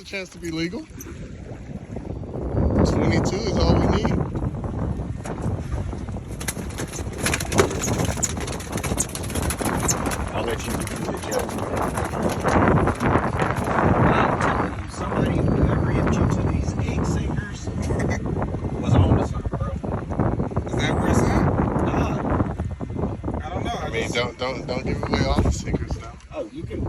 chance to be legal. 22 is all we need. I'll let you do the joke. Somebody, whoever injured to these egg sinkers was on to something, bro. Is that where it's at? I don't know. I mean, don't give away all the secrets now. Oh, you can